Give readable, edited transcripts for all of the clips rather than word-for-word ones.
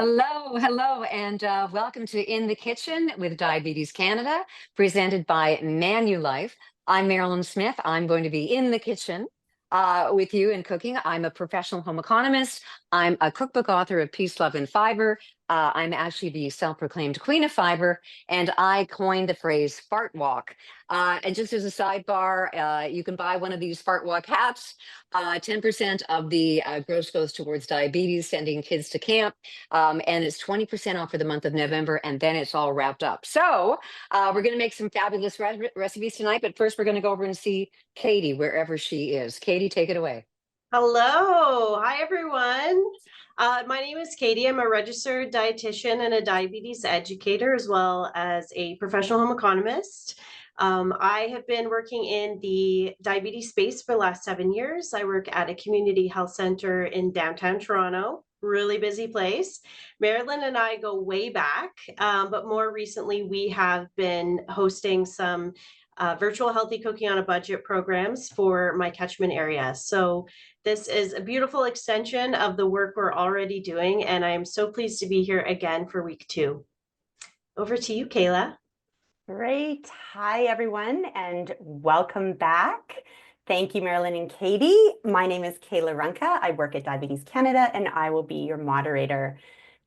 Hello, and welcome to In the Kitchen with Diabetes Canada, presented by Manulife. I'm Marilyn Smith. I'm going to be in the kitchen with you in cooking. I'm a professional home economist. I'm a cookbook author of Peace, Love, and Fibre. I'm actually the self-proclaimed queen of fibre, and I coined the phrase fart walk. And just as a sidebar, you can buy one of these fart walk hats. 10% of the gross goes towards diabetes, sending kids to camp. And it's 20% off for the month of November, and then it's all wrapped up. So we're going to make some fabulous recipes tonight, but first we're going to go over and see Katie wherever she is. Katie, take it away. Hello. Hi, everyone. My name is Katie. I'm a registered dietitian and a diabetes educator, as well as a professional home economist. I have been working in the diabetes space for the last 7 years. I work at a community health center in downtown Toronto, really busy place. Marilyn and I go way back, but more recently, we have been hosting some virtual healthy cooking on a budget programs for my catchment area. So this is a beautiful extension of the work we're already doing, and I am so pleased to be here again for week 2. Over to you, Kayla. Great. Hi, everyone, and welcome back. Thank you, Marilyn and Katie. My name is Kayla Runka. I work at Diabetes Canada, and I will be your moderator.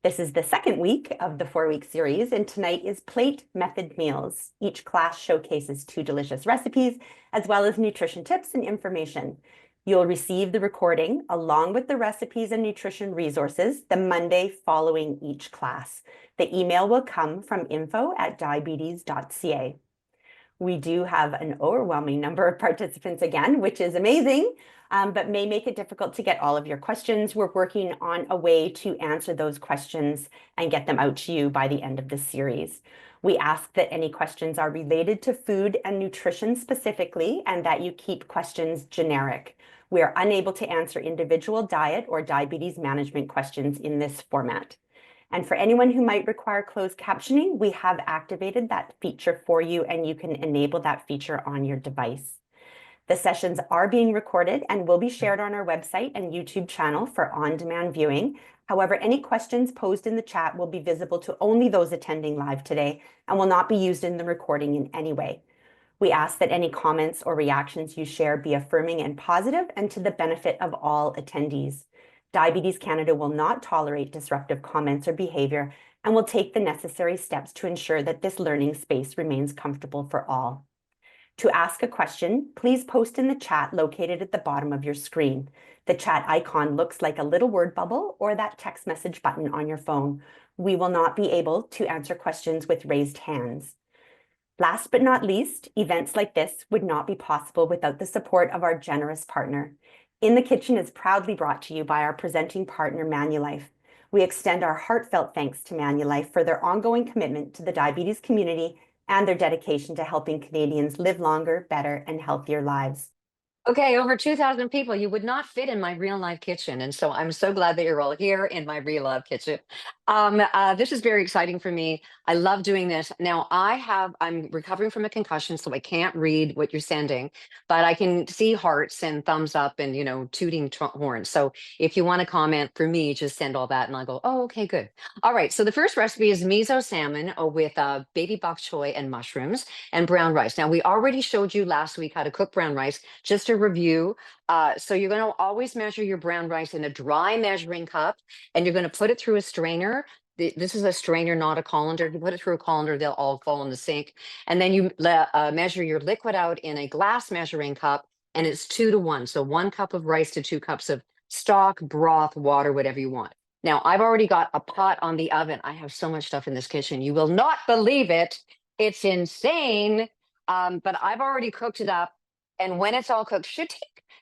This is the second week of the 4-week series, and tonight is Plate Method Meals. Each class showcases 2 delicious recipes, as well as nutrition tips and information. You'll receive the recording along with the recipes and nutrition resources the Monday following each class. The email will come from info@diabetes.ca. We do have an overwhelming number of participants again, which is amazing, but may make it difficult to get all of your questions. We're working on a way to answer those questions and get them out to you by the end of the series. We ask that any questions are related to food and nutrition specifically, and that you keep questions generic. We are unable to answer individual diet or diabetes management questions in this format. And for anyone who might require closed captioning, we have activated that feature for you, and you can enable that feature on your device. The sessions are being recorded and will be shared on our website and YouTube channel for on-demand viewing. However, any questions posed in the chat will be visible to only those attending live today and will not be used in the recording in any way. We ask that any comments or reactions you share be affirming and positive and to the benefit of all attendees. Diabetes Canada will not tolerate disruptive comments or behavior and will take the necessary steps to ensure that this learning space remains comfortable for all. To ask a question, please post in the chat located at the bottom of your screen. The chat icon looks like a little word bubble or that text message button on your phone. We will not be able to answer questions with raised hands. Last but not least, events like this would not be possible without the support of our generous partner. In the Kitchen is proudly brought to you by our presenting partner, Manulife. We extend our heartfelt thanks to Manulife for their ongoing commitment to the diabetes community and their dedication to helping Canadians live longer, better, and healthier lives. Okay, over 2,000 people. You would not fit in my real life kitchen. And so I'm so glad that you're all here in my real life kitchen. This is very exciting for me. I love doing this. Now I'm recovering from a concussion, so I can't read what you're sending, but I can see hearts and thumbs up and, tooting horns. So if you want to comment for me, just send all that and I'll go, oh, okay, good. All right. So the first recipe is miso salmon with baby bok choy and mushrooms and brown rice. Now we already showed you last week how to cook brown rice. Just to review, so you're going to always measure your brown rice in a dry measuring cup, and you're going to put it through a strainer. This is a strainer, not a colander. If you put it through a colander, they'll all fall in the sink. And then you measure your liquid out in a glass measuring cup, and it's 2 to 1. So 1 cup of rice to 2 cups of stock, broth, water, whatever you want. Now, I've already got a pot on the oven. I have so much stuff in this kitchen. You will not believe it. It's insane. But I've already cooked it up. And when it's all cooked,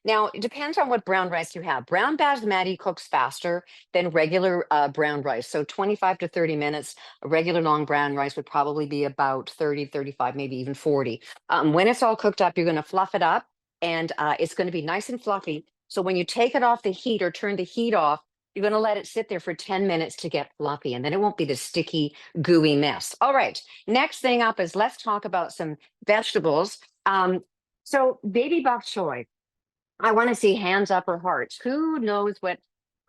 now it depends on what brown rice you have. Brown basmati cooks faster than regular brown rice. So 25 to 30 minutes. A regular long brown rice would probably be about 30, 35, maybe even 40. When it's all cooked up, you're going to fluff it up, and it's going to be nice and fluffy. So when you take it off the heat or turn the heat off, you're going to let it sit there for 10 minutes to get fluffy, and then it won't be this sticky, gooey mess. All right, next thing up is let's talk about some vegetables. So baby bok choy, I want to see hands up or hearts. Who knows what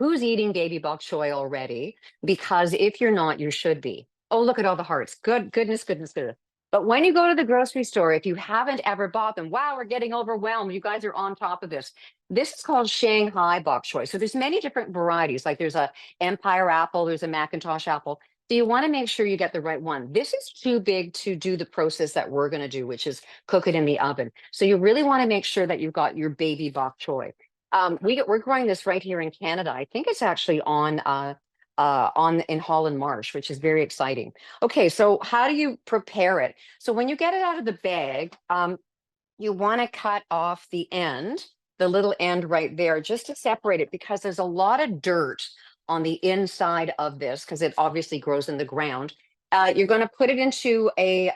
who's eating baby bok choy already? Because if you're not, you should be. Oh, look at all the hearts. Goodness, goodness, goodness. But when you go to the grocery store, if you haven't ever bought them, wow, we're getting overwhelmed. You guys are on top of this. This is called Shanghai bok choy. So there's many different varieties. Like there's a Empire apple, there's a Macintosh apple. So you want to make sure you get the right one. This is too big to do the process that we're going to do, which is cook it in the oven. So you really want to make sure that you've got your baby bok choy. We're growing this right here in Canada. I think it's actually on in Holland Marsh, which is very exciting. Okay, so how do you prepare it? So when you get it out of the bag, you want to cut off the end, the little end right there, just to separate it, because there's a lot of dirt on the inside of this, because it obviously grows in the ground. You're going to put it into a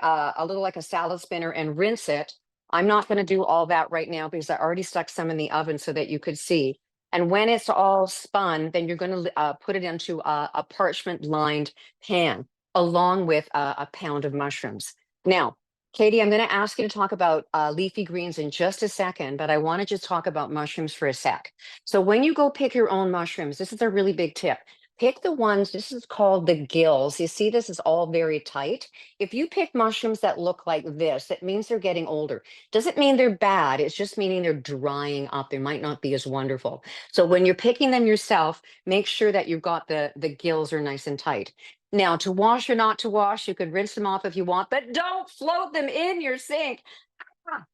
little like a salad spinner and rinse it. I'm not going to do all that right now because I already stuck some in the oven so that you could see. And when it's all spun, then you're going to put it into a parchment lined pan along with a pound of mushrooms. Now, Katie, I'm going to ask you to talk about leafy greens in just a second, but I want to just talk about mushrooms for a sec. So when you go pick your own mushrooms, this is a really big tip. Pick the ones, this is called the gills. You see, this is all very tight. If you pick mushrooms that look like this, it means they're getting older. Doesn't mean they're bad. It's just meaning they're drying up. They might not be as wonderful. So when you're picking them yourself, make sure that you've got the gills are nice and tight. Now, to wash or not to wash, you could rinse them off if you want, but don't float them in your sink.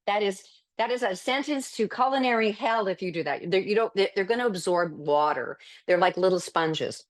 That is a sentence to culinary hell if you do that. They're going to absorb water. They're like little sponges.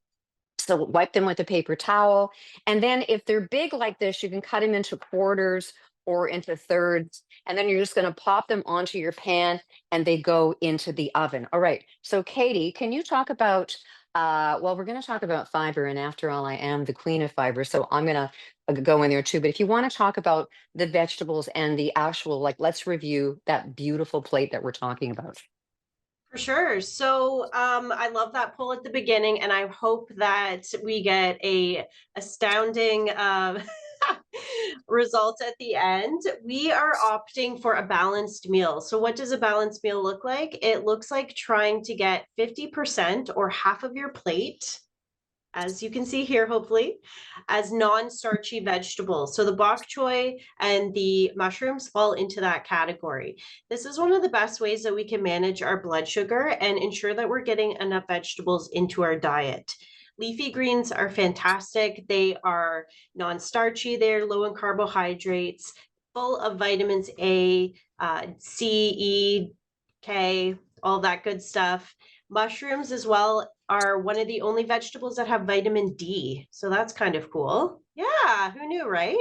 So wipe them with a paper towel. And then if they're big like this, you can cut them into quarters or into thirds. And then you're just going to pop them onto your pan and they go into the oven. All right. So Katie, can you talk about, well, we're going to talk about fiber. And after all, I am the queen of fiber. So I'm going to go in there too. But if you want to talk about the vegetables and the actual, like, let's review that beautiful plate that we're talking about. For sure. So I love that poll at the beginning, and I hope that we get a astounding result at the end. We are opting for a balanced meal. So what does a balanced meal look like? It looks like trying to get 50% or half of your plate, as you can see here, hopefully, as non-starchy vegetables. So the bok choy and the mushrooms fall into that category. This is one of the best ways that we can manage our blood sugar and ensure that we're getting enough vegetables into our diet. Leafy greens are fantastic. They are non-starchy. They're low in carbohydrates, full of vitamins A, C, E, K, all that good stuff. Mushrooms as well are one of the only vegetables that have vitamin D. So that's kind of cool. Yeah, who knew, right?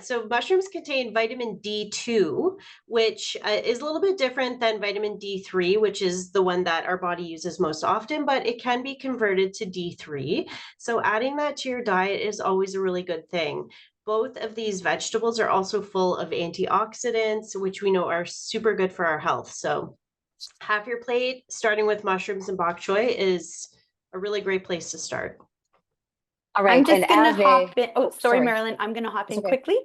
So mushrooms contain vitamin D2, which is a little bit different than vitamin D3, which is the one that our body uses most often, but it can be converted to D3. So adding that to your diet is always a really good thing. Both of these vegetables are also full of antioxidants, which we know are super good for our health. So half your plate, starting with mushrooms and bok choy, is a really great place to start. All right. I'm just And going as to hop in. Oh, sorry, sorry. Marilyn. I'm going to hop in okay. quickly.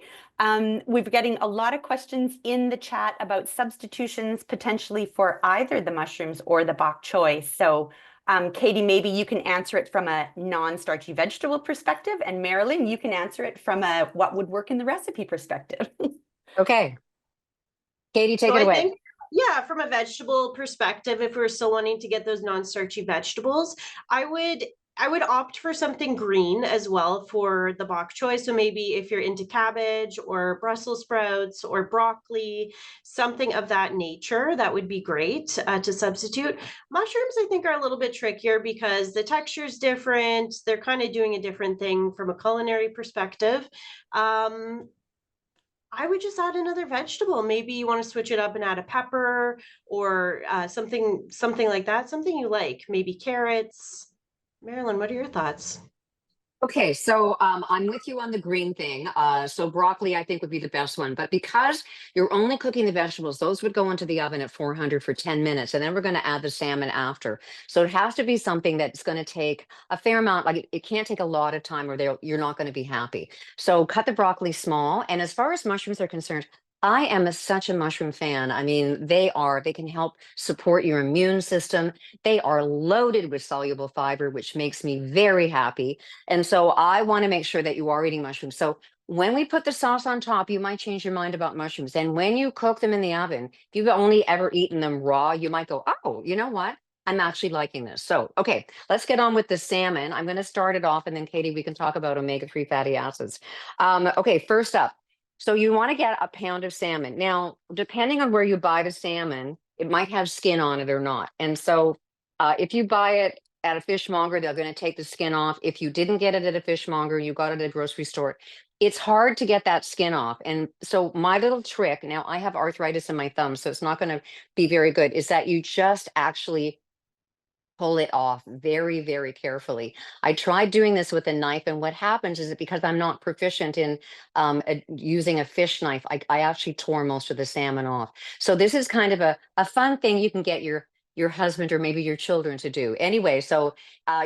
We're getting a lot of questions in the chat about substitutions potentially for either the mushrooms or the bok choy. So Katie, maybe you can answer it from a non-starchy vegetable perspective, and Marilyn, you can answer it from a what would work in the recipe perspective. Okay. Katie, take it I away. think, yeah, from a vegetable perspective, if we're still wanting to get those non-starchy vegetables, I would opt for something green as well for the bok choy. So maybe if you're into cabbage or Brussels sprouts or broccoli, something of that nature, that would be great to substitute. Mushrooms, I think, are a little bit trickier because the texture is different. They're kind of doing a different thing from a culinary perspective. I would just add another vegetable. Maybe you want to switch it up and add a pepper or something like that. Something you like, maybe carrots. Marilyn, what are your thoughts? Okay, so I'm with you on the green thing. So broccoli, I think, would be the best one. But because you're only cooking the vegetables, those would go into the oven at 400 for 10 minutes. And then we're going to add the salmon after. So it has to be something that's going to take a fair amount. Like it can't take a lot of time or you're not going to be happy. So cut the broccoli small. And as far as mushrooms are concerned, I am such a mushroom fan. I mean, they can help support your immune system. They are loaded with soluble fiber, which makes me very happy. And so I want to make sure that you are eating mushrooms. So when we put the sauce on top, you might change your mind about mushrooms. And when you cook them in the oven, if you've only ever eaten them raw, you might go, oh, you know what? I'm actually liking this. So, okay, let's get on with the salmon. I'm going to start it off, and then Katie, we can talk about omega-3 fatty acids. Okay, first up. So you want to get a pound of salmon. Now, depending on where you buy the salmon, it might have skin on it or not. And so if you buy it at a fishmonger, they're going to take the skin off. If you didn't get it at a fishmonger, you got it at a grocery store, it's hard to get that skin off. And so my little trick, now I have arthritis in my thumb, so it's not going to be very good, is that you just actually pull it off very, very carefully. I tried doing this with a knife, and what happens is that because I'm not proficient in using a fish knife, I actually tore most of the salmon off. So this is kind of a fun thing you can get your husband or maybe your children to do. Anyway, so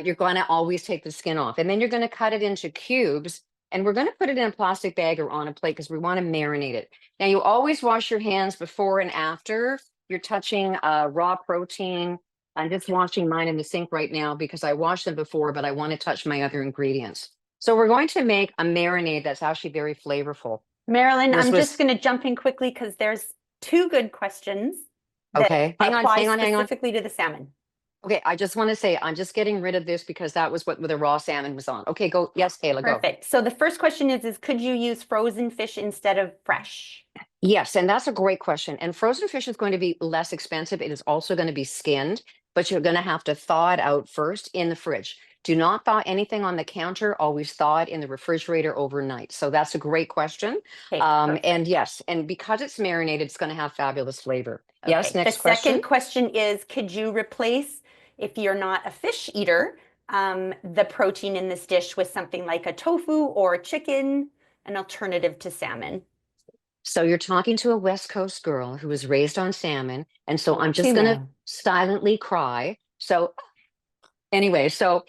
you're going to always take the skin off, and then you're going to cut it into cubes, and we're going to put it in a plastic bag or on a plate because we want to marinate it. Now, you always wash your hands before and after you're touching raw protein. I'm just washing mine in the sink right now because I washed them before, but I want to touch my other ingredients. So we're going to make a marinade that's actually very flavorful. Marilyn, This I'm was just going to jump in quickly because there's two good questions that okay. Hang on, apply hang on, hang on. specifically to the salmon. Okay, I just want to say I'm just getting rid of this because that was what the raw salmon was on. Okay, go. Yes, Kayla, go. Perfect. So the first question is could you use frozen fish instead of fresh? Yes, and that's a great question. And frozen fish is going to be less expensive. It is also going to be skinned, but you're going to have to thaw it out first in the fridge. Do not thaw anything on the counter. Always thaw it in the refrigerator overnight. So that's a great question. Okay, And yes, and because it's marinated, it's going to have fabulous flavor. Yes, okay. next The question. second question is could you replace, if you're not a fish eater, the protein in this dish with something like a tofu or chicken, an alternative to salmon? So you're talking to a West Coast girl who was raised on salmon. And so I'm Not just too going to bad. silently cry. So anyway, so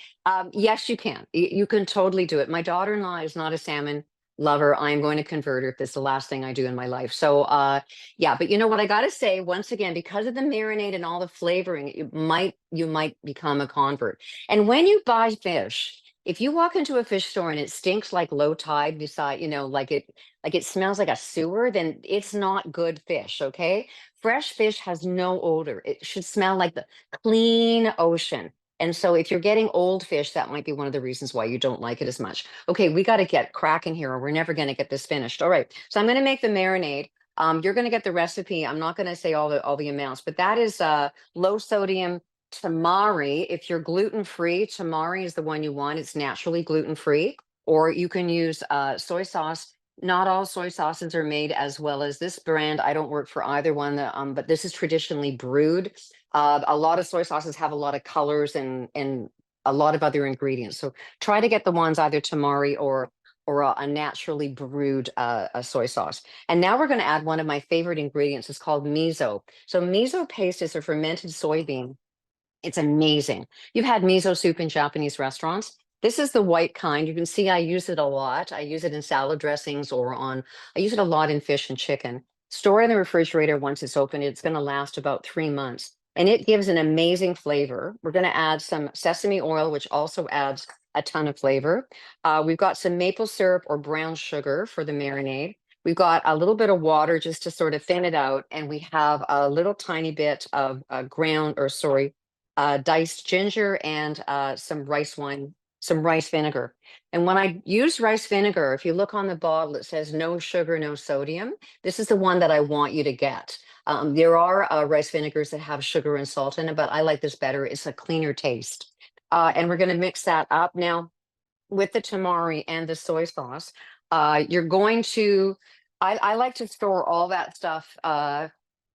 yes, you can. You can totally do it. My daughter-in-law is not a salmon lover. I'm going to convert her if this is the last thing I do in my life. So yeah, but you know what I gotta say, once again, because of the marinade and all the flavoring, you might become a convert. And when you buy fish, if you walk into a fish store and it stinks like low tide beside, like it smells like a sewer, then it's not good fish, okay? Fresh fish has no odor. It should smell like the clean ocean. And so if you're getting old fish, that might be one of the reasons why you don't like it as much. Okay, we got to get cracking here or we're never going to get this finished. All right, so I'm going to make the marinade. You're going to get the recipe. I'm not going to say all the amounts, but that is low sodium tamari. If you're gluten free, tamari is the one you want. It's naturally gluten free. Or you can use soy sauce. Not all soy sauces are made as well as this brand. I don't work for either one, but this is traditionally brewed. A lot of soy sauces have a lot of colors and a lot of other ingredients. So try to get the ones either tamari or a naturally brewed a soy sauce. And now we're going to add one of my favorite ingredients. It's called miso. So miso paste is a fermented soybean. It's amazing. You've had miso soup in Japanese restaurants. This is the white kind. You can see I use it a lot. I use it in salad dressings I use it a lot in fish and chicken. Store it in the refrigerator once it's open. It's going to last about 3 months. And it gives an amazing flavor. We're going to add some sesame oil, which also adds a ton of flavor. We've got some maple syrup or brown sugar for the marinade. We've got a little bit of water just to sort of thin it out. And we have a little tiny bit of diced ginger and some rice vinegar. And when I use rice vinegar, if you look on the bottle, it says no sugar, no sodium. This is the one that I want you to get. There are rice vinegars that have sugar and salt in it, but I like this better. It's a cleaner taste. And we're going to mix that up now with the tamari and the soy sauce. You're going to, I like to store all that stuff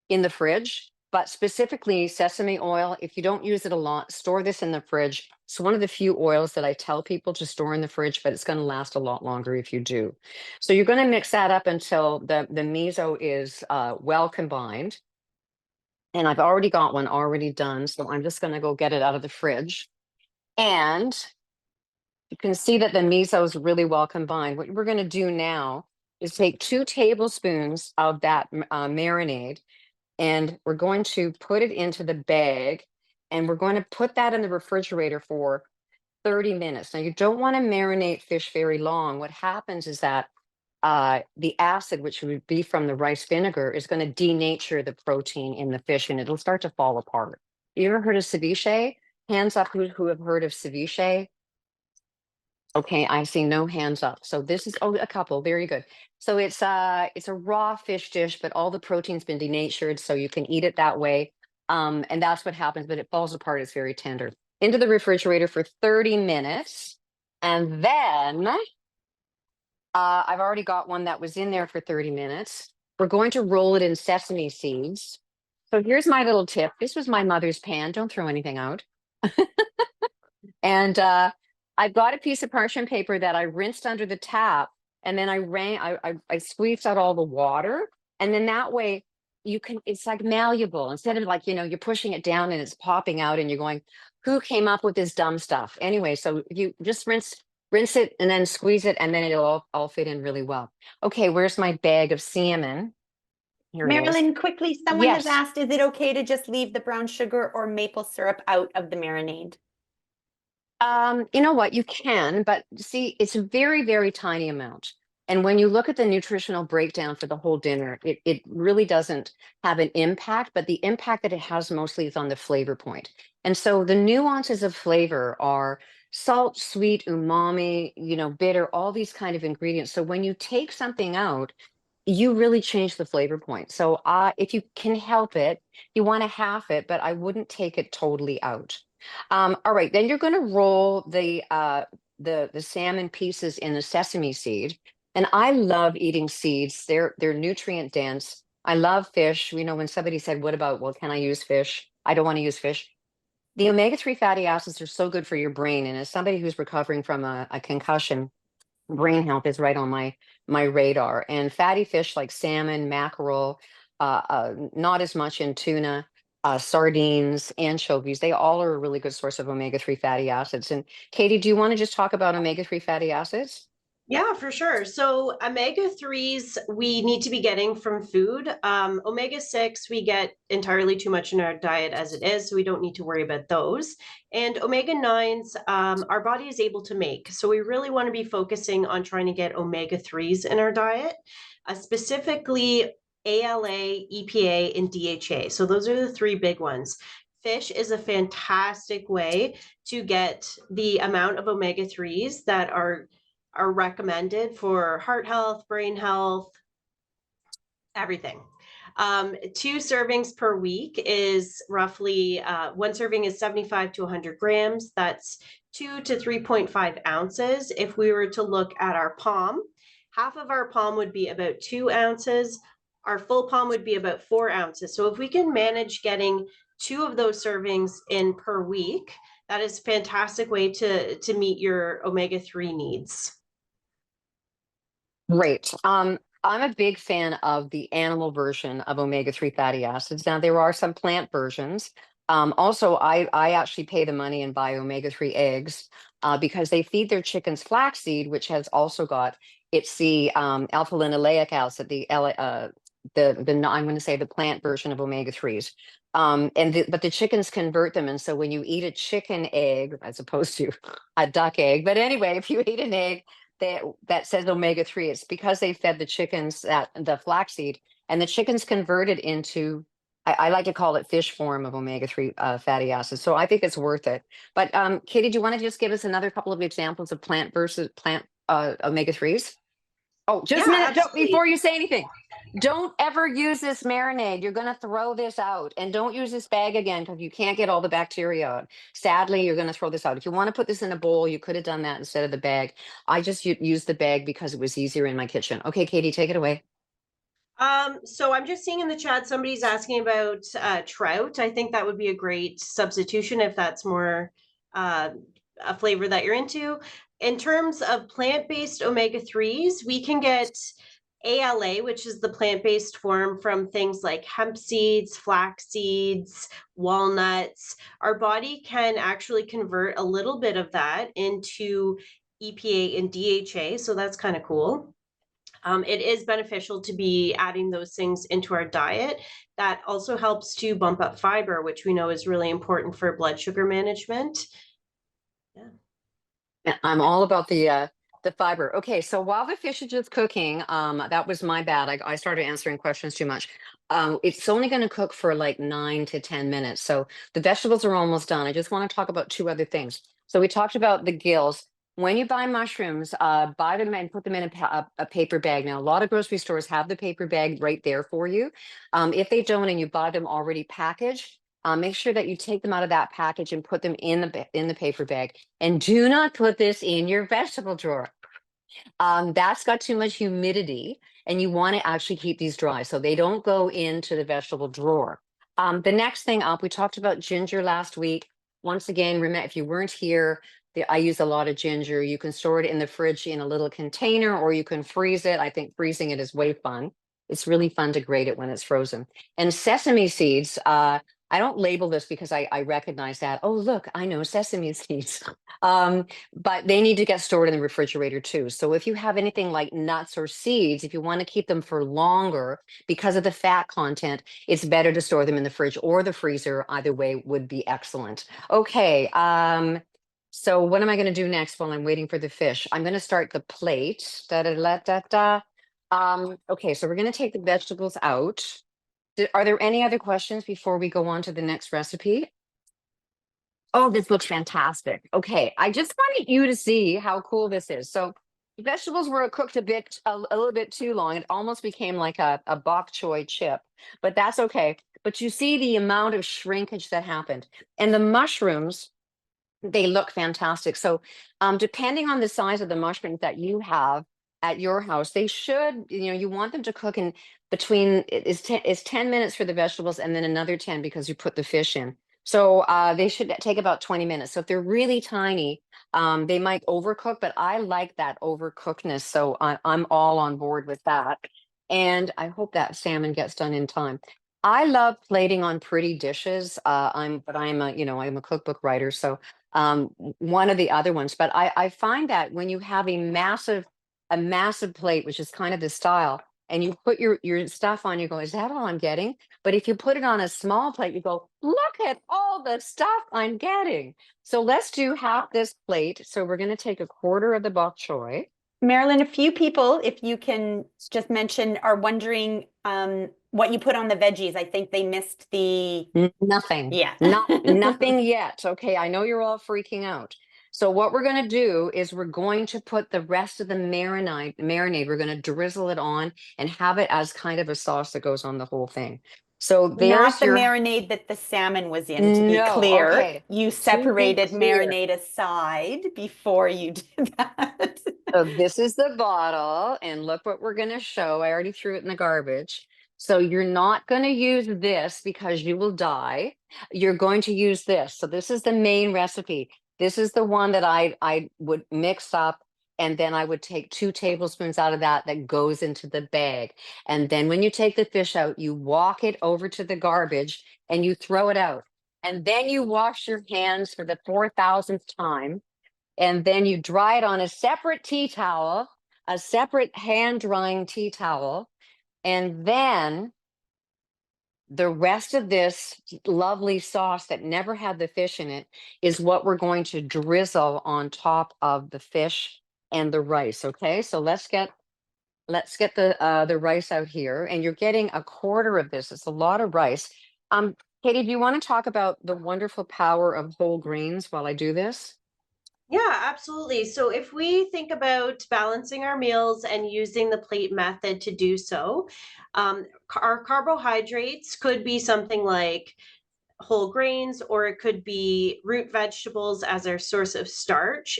in the fridge, but specifically sesame oil. If you don't use it a lot, store this in the fridge. It's one of the few oils that I tell people to store in the fridge, but it's going to last a lot longer if you do. So you're going to mix that up until the miso is well combined. And I've already got one already done, so I'm just going to go get it out of the fridge. And you can see that the miso is really well combined. What we're going to do now is take 2 tablespoons of that marinade, and we're going to put it into the bag, and we're going to put that in the refrigerator for 30 minutes. Now, you don't want to marinate fish very long. What happens is that the acid, which would be from the rice vinegar, is going to denature the protein in the fish, and it'll start to fall apart. You ever heard of ceviche? Hands up who have heard of ceviche. Okay, I see no hands up. So this is, oh, a couple, very good. So it's a raw fish dish, but all the protein's been denatured, so you can eat it that way. And that's what happens, but it falls apart. It's very tender. Into the refrigerator for 30 minutes. And then I've already got one that was in there for 30 minutes. We're going to roll it in sesame seeds. So here's my little tip. This was my mother's pan. Don't throw anything out. And I've got a piece of parchment paper that I rinsed under the tap, and then I squeezed out all the water, and then that way you can, it's like malleable instead of like, you're pushing it down and it's popping out and you're going, who came up with this dumb stuff? Anyway, so you just rinse it and then squeeze it, and then it'll all fit in really well. Okay, where's my bag of salmon? Here it is. Marilyn, quickly, someone has Yes. asked, is it okay to just leave the brown sugar or maple syrup out of the marinade? You know what? You can, but see, it's a very, very tiny amount. And when you look at the nutritional breakdown for the whole dinner, it really doesn't have an impact, but the impact that it has mostly is on the flavor point. And so the nuances of flavor are salt, sweet, umami, bitter, all these kind of ingredients. So when you take something out, you really change the flavor point. So if you can help it, you want to half it, but I wouldn't take it totally out. All right, then you're going to roll the salmon pieces in the sesame seed. And I love eating seeds. They're nutrient dense. I love fish. When somebody said, "What about, well, can I use fish?" I don't want to use fish. The omega-3 fatty acids are so good for your brain. And as somebody who's recovering from a concussion, brain health is right on my radar. And fatty fish like salmon, mackerel, not as much in tuna, sardines, anchovies, they all are a really good source of omega-3 fatty acids. And Katie, do you want to just talk about omega-3 fatty acids? Yeah, for sure. So omega-3s we need to be getting from food. Omega-6 we get entirely too much in our diet as it is, so we don't need to worry about those. And omega-9s our body is able to make. So we really want to be focusing on trying to get omega-3s in our diet, specifically ALA, EPA, and DHA. So those are the three big ones. Fish is a fantastic way to get the amount of omega-3s that are recommended for heart health, brain health, everything. 2 servings per week is roughly, one serving is 75 to 100 grams. That's 2 to 3.5 ounces. If we were to look at our palm, half of our palm would be about 2 ounces. Our full palm would be about 4 ounces. So if we can manage getting 2 of those servings in per week, that is a fantastic way to meet your omega-3 needs. Great. I'm a big fan of the animal version of omega-3 fatty acids. Now, there are some plant versions. Also, I actually pay the money and buy omega-3 eggs because they feed their chickens flaxseed, which has also got, it's the alpha linoleic acid, I'm going to say the plant version of omega-3s. But the chickens convert them. And so when you eat a chicken egg, as opposed to a duck egg, but anyway, if you eat an egg that says omega-3, it's because they fed the chickens the flaxseed, and the chickens converted into, I like to call it fish form of omega-3 fatty acids. So I think it's worth it. But Katie, do you want to just give us another couple of examples of plant versus plant omega-3s? Oh, just a minute, before you say anything. Don't ever use this marinade. You're going to throw this out, and don't use this bag again because you can't get all the bacteria out. Sadly, you're going to throw this out. If you want to put this in a bowl, you could have done that instead of the bag. I just used the bag because it was easier in my kitchen. Okay, Katie, take it away. So I'm just seeing in the chat, somebody's asking about trout. I think that would be a great substitution if that's more a flavor that you're into. In terms of plant-based omega-3s, we can get ALA, which is the plant-based form, from things like hemp seeds, flax seeds, walnuts. Our body can actually convert a little bit of that into EPA and DHA, so that's kind of cool. It is beneficial to be adding those things into our diet. That also helps to bump up fiber, which we know is really important for blood sugar management. I'm all about the fiber. Okay, so while the fish is just cooking, that was my bad. I started answering questions too much. It's only going to cook for like 9 to 10 minutes. So the vegetables are almost done. I just want to talk about two other things. So we talked about the gills. When you buy mushrooms, buy them and put them in a paper bag. Now, a lot of grocery stores have the paper bag right there for you. If they don't and you buy them already packaged, make sure that you take them out of that package and put them in the paper bag. And do not put this in your vegetable drawer. That's got too much humidity, and you want to actually keep these dry so they don't go into the vegetable drawer. The next thing up, we talked about ginger last week. Once again, remember, if you weren't here, I use a lot of ginger. You can store it in the fridge in a little container, or you can freeze it. I think freezing it is way fun. It's really fun to grate it when it's frozen. And sesame seeds, I don't label this because I recognize that. Oh, look, I know sesame seeds. But they need to get stored in the refrigerator too. So if you have anything like nuts or seeds, if you want to keep them for longer because of the fat content, it's better to store them in the fridge or the freezer. Either way would be excellent. Okay. So what am I going to do next while I'm waiting for the fish? I'm going to start the plate. Da, da, da, da, da. Okay, so we're going to take the vegetables out. Are there any other questions before we go on to the next recipe? Oh, this looks fantastic. Okay, I just wanted you to see how cool this is. So the vegetables were cooked a little bit too long. It almost became like a bok choy chip, but that's okay. But you see the amount of shrinkage that happened. And the mushrooms, they look fantastic. So depending on the size of the mushrooms that you have at your house, they should, you want them to cook in between, it's 10 minutes for the vegetables and then another 10 because you put the fish in. So they should take about 20 minutes. So if they're really tiny, they might overcook, but I like that overcookedness. So I'm all on board with that. And I hope that salmon gets done in time. I love plating on pretty dishes. I'm a cookbook writer. So one of the other ones, but I find that when you have a massive plate, which is kind of the style, and you put your stuff on, you go, is that all I'm getting? But if you put it on a small plate, you go, look at all the stuff I'm getting. So let's do half this plate. So we're going to take a quarter of the bok choy. Marilyn, a few people, if you can just mention, are wondering what you put on the veggies. I think they missed the... Nothing. Yeah. Nothing yet. Okay, I know you're all freaking out. So what we're going to do is we're going to put the rest of the marinade, we're going to drizzle it on and have it as kind of a sauce that goes on the whole thing. So there's Not the marinade that the salmon was in, to be clear. Okay. You separated marinade aside before you did that. So this is the bottle, and look what we're going to show. I already threw it in the garbage. So you're not going to use this because you will die. You're going to use this. So this is the main recipe. This is the one that I would mix up, and then I would take 2 tablespoons out of that goes into the bag. And then when you take the fish out, you walk it over to the garbage and you throw it out. And then you wash your hands for the 4,000th time. And then you dry it on a separate tea towel, a separate hand drying tea towel. And then the rest of this lovely sauce that never had the fish in it is what we're going to drizzle on top of the fish and the rice. Okay, so let's get the rice out here, and you're getting a quarter of this. It's a lot of rice. Katie, do you want to talk about the wonderful power of whole grains while I do this? Yeah, absolutely. So if we think about balancing our meals and using the plate method to do so, our carbohydrates could be something like whole grains, or it could be root vegetables as our source of starch.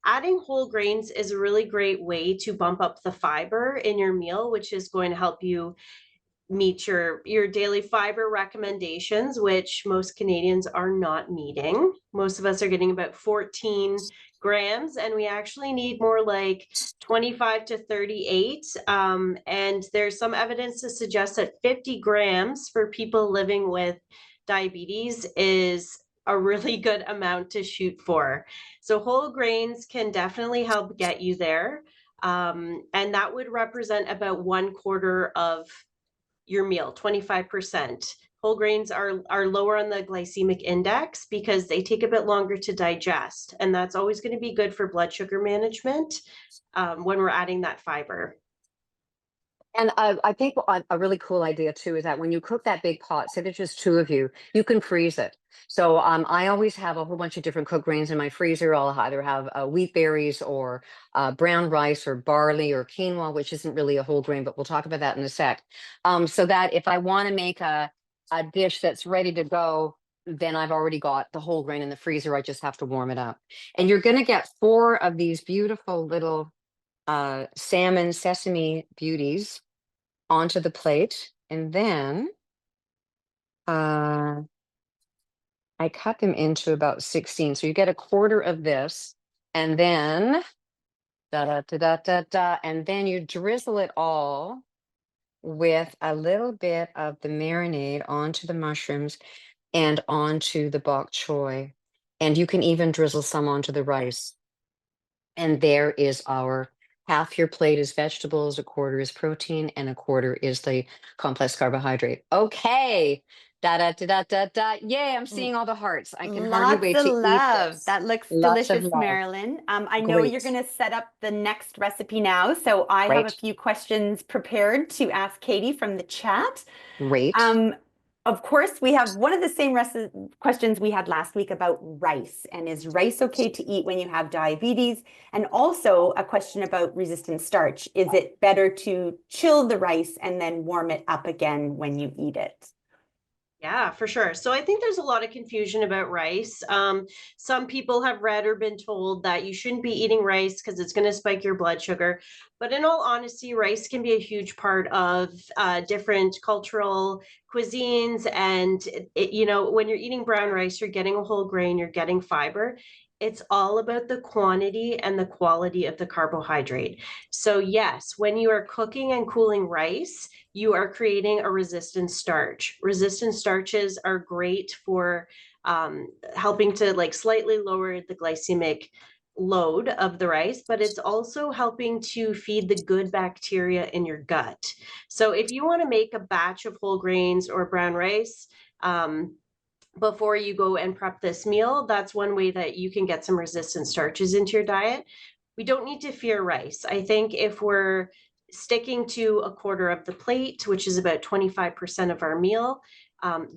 Adding whole grains is a really great way to bump up the fiber in your meal, which is going to help you meet your daily fiber recommendations, which most Canadians are not meeting. Most of us are getting about 14 grams, and we actually need more like 25 to 38. And there's some evidence to suggest that 50 grams for people living with diabetes is a really good amount to shoot for. So whole grains can definitely help get you there. And that would represent about 1/4 of your meal, 25%. Whole grains are lower on the glycemic index because they take a bit longer to digest. And that's always going to be good for blood sugar management when we're adding that fiber. And I think a really cool idea too is that when you cook that big pot, say there's just two of you, you can freeze it. So I always have a whole bunch of different cooked grains in my freezer. I'll either have wheat berries or brown rice or barley or quinoa, which isn't really a whole grain, but we'll talk about that in a sec. So that if I want to make a dish that's ready to go, then I've already got the whole grain in the freezer. I just have to warm it up. And you're going to get 4 of these beautiful little salmon sesame beauties onto the plate, and then I cut them into about 16. So you get 1/4 of this, and then da da da da da da, and then you drizzle it all with a little bit of the marinade onto the mushrooms and onto the bok choy, and you can even drizzle some onto the rice. And there is our half your plate is vegetables, 1/4 is protein, and 1/4 is the complex carbohydrate. Okay. Da da da da da da. Yay, I'm seeing all the hearts. I can hardly Lots wait of to eat love. this. That looks Lots of delicious, love. Marilyn. I know you're Great. going to set up the next recipe now, so I have a Great. few questions prepared to ask Katie from the chat. Great. Of course, we have one of the same questions we had last week about rice, and is rice okay to eat when you have diabetes? And also a question about resistant starch. Is it better to chill the rice and then warm it up again when you eat it? Yeah, for sure. So I think there's a lot of confusion about rice. Some people have read or been told that you shouldn't be eating rice because it's going to spike your blood sugar. But in all honesty, rice can be a huge part of different cultural cuisines. And, when you're eating brown rice, you're getting a whole grain, you're getting fiber. It's all about the quantity and the quality of the carbohydrate. So, yes, when you are cooking and cooling rice, you are creating a resistant starch. Resistant starches are great for helping to like slightly lower the glycemic load of the rice, but it's also helping to feed the good bacteria in your gut. So if you want to make a batch of whole grains or brown rice, before you go and prep this meal, that's one way that you can get some resistant starches into your diet. We don't need to fear rice. I think if we're sticking to 1/4 of the plate, which is about 25% of our meal,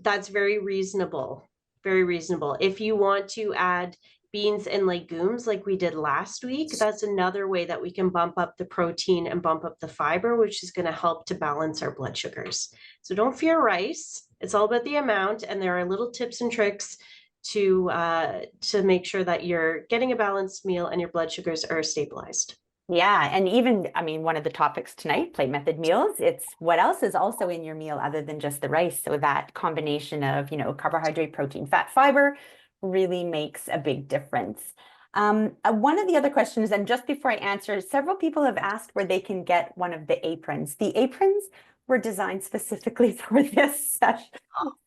that's very reasonable. Very reasonable. If you want to add beans and legumes like we did last week, that's another way that we can bump up the protein and bump up the fiber, which is going to help to balance our blood sugars. So don't fear rice. It's all about the amount, and there are little tips and tricks to make sure that you're getting a balanced meal and your blood sugars are stabilized. Yeah, and even, I mean, one of the topics tonight, plate method meals, it's what else is also in your meal other than just the rice. So that combination of, carbohydrate, protein, fat, fiber really makes a big difference. One of the other questions, and just before I answer, several people have asked where they can get one of the aprons. The aprons were designed specifically for this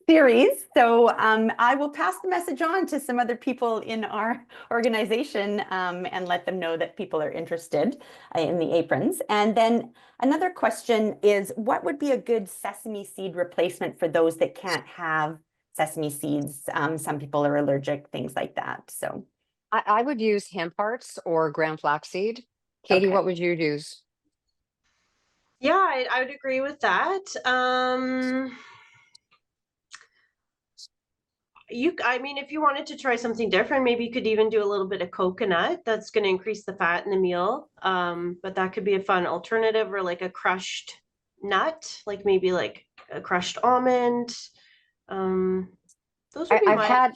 series. So I will pass the message on to some other people in our organization and let them know that people are interested in the aprons. And then another question is, what would be a good sesame seed replacement for those that can't have sesame seeds? Some people are allergic, things like that. So I would use hemp hearts or ground flaxseed. Katie, okay. what would you use? Yeah, I would agree with that. I mean, if you wanted to try something different, maybe you could even do a little bit of coconut. That's going to increase the fat in the meal. But that could be a fun alternative, or like a crushed nut, like maybe like a crushed almond. Those would be I've my. had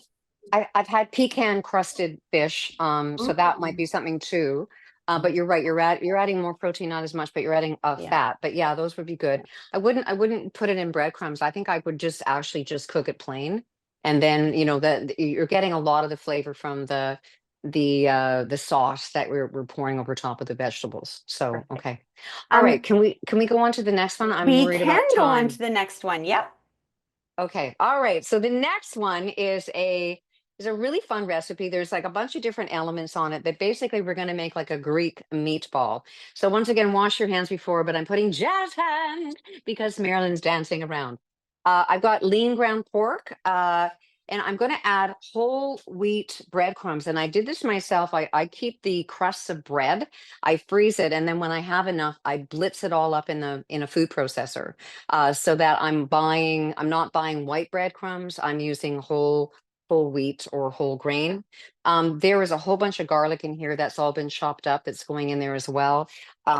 I've had pecan crusted fish, so that might be something too. But you're right, you're adding more protein, not as much, but you're adding Yeah. fat. But yeah, those would be good. I wouldn't put it in breadcrumbs. I think I would just actually just cook it plain, and then that you're getting a lot of the flavor from the sauce that we're pouring over top of the vegetables. So Perfect. okay, all right. Um, Can we go on to the next one? I'm we worried can about go on time. to the next one. Yep. Okay. All right. So the next one is a is a really fun recipe. There's like a bunch of different elements on it, but basically we're going to make like a Greek meatball. So once again, wash your hands before, but I'm putting jazz hands because Marilyn's dancing around. I've got lean ground pork, and I'm going to add whole wheat breadcrumbs. And I did this myself. I keep the crusts of bread, I freeze it, and then when I have enough, I blitz it all up in a food processor, so that I'm not buying white breadcrumbs. I'm using whole wheat or whole grain. There is a whole bunch of garlic in here that's all been chopped up. That's going in there as well.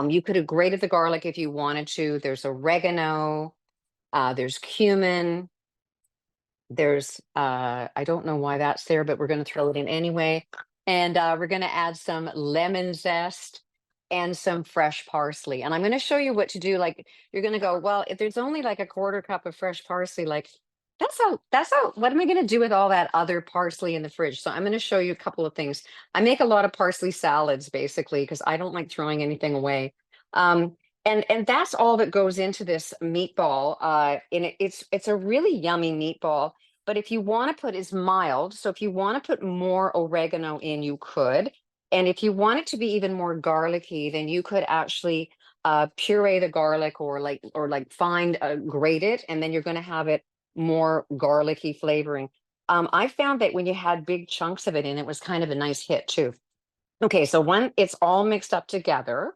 You could have grated the garlic if you wanted to. There's oregano, there's cumin, there's I don't know why that's there, but we're going to throw it in anyway. And we're going to add some lemon zest and some fresh parsley. And I'm going to show you what to do. Like, you're going to go, well, if there's only like a quarter cup of fresh parsley, like that's what am I going to do with all that other parsley in the fridge? So I'm going to show you a couple of things. I make a lot of parsley salads basically because I don't like throwing anything away. And that's all that goes into this meatball. And it's a really yummy meatball. But if you want to put is mild, so if you want to put more oregano in, you could. And if you want it to be even more garlicky, then you could actually puree the garlic or like grate it, and then you're going to have it more garlicky flavoring. I found that when you had big chunks of it in, it was kind of a nice hit too. Okay, so when it's all mixed up together,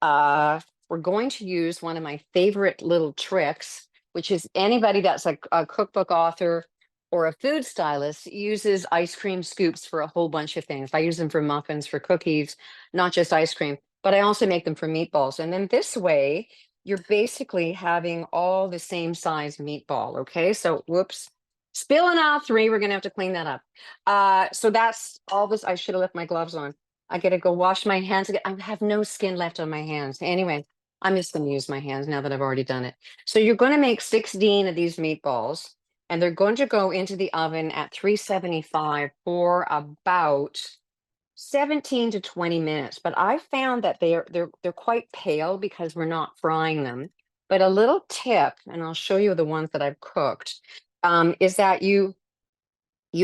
we're going to use one of my favorite little tricks, which is anybody that's a cookbook author or a food stylist uses ice cream scoops for a whole bunch of things. I use them for muffins, for cookies, not just ice cream, but I also make them for meatballs. And then this way, you're basically having all the same size meatball. Okay, so whoops, spilling out three. We're gonna have to clean that up. So that's all this. I should have left my gloves on. I gotta go wash my hands again. I have no skin left on my hands. Anyway, I'm just gonna use my hands now that I've already done it. So you're gonna make 16 of these meatballs, and they're going to go into the oven at 375 for about 17 to 20 minutes. But I found that they're quite pale because we're not frying them. But a little tip, and I'll show you the ones that I've cooked, is that you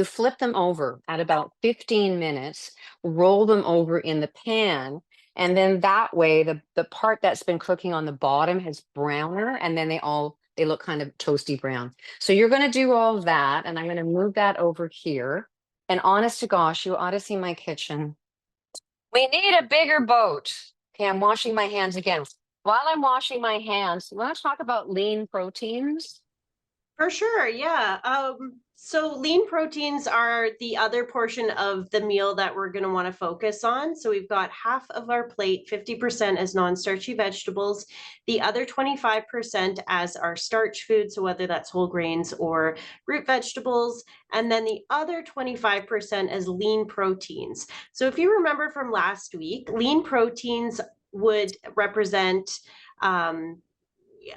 flip them over at about 15 minutes, roll them over in the pan, and then that way the part that's been cooking on the bottom is browner, and then they look kind of toasty brown. So you're going to do all that, and I'm going to move that over here. And honest to gosh, you ought to see my kitchen. We need a bigger boat. Okay, I'm washing my hands again. While I'm washing my hands, you want to talk about lean proteins? For sure, yeah. So lean proteins are the other portion of the meal that we're going to want to focus on. So we've got half of our plate, 50% as non-starchy vegetables, the other 25% as our starch food, so whether that's whole grains or root vegetables, and then the other 25% as lean proteins. So if you remember from last week, lean proteins would represent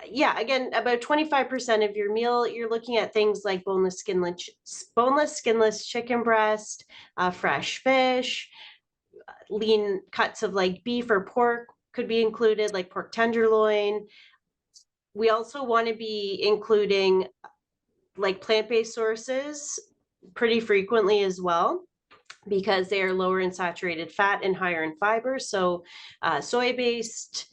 yeah, again, about 25% of your meal, you're looking at things like boneless, skinless chicken breast, fresh fish, lean cuts of like beef or pork could be included, like pork tenderloin. We also want to be including like plant-based sources pretty frequently as well, because they are lower in saturated fat and higher in fiber. So soy-based,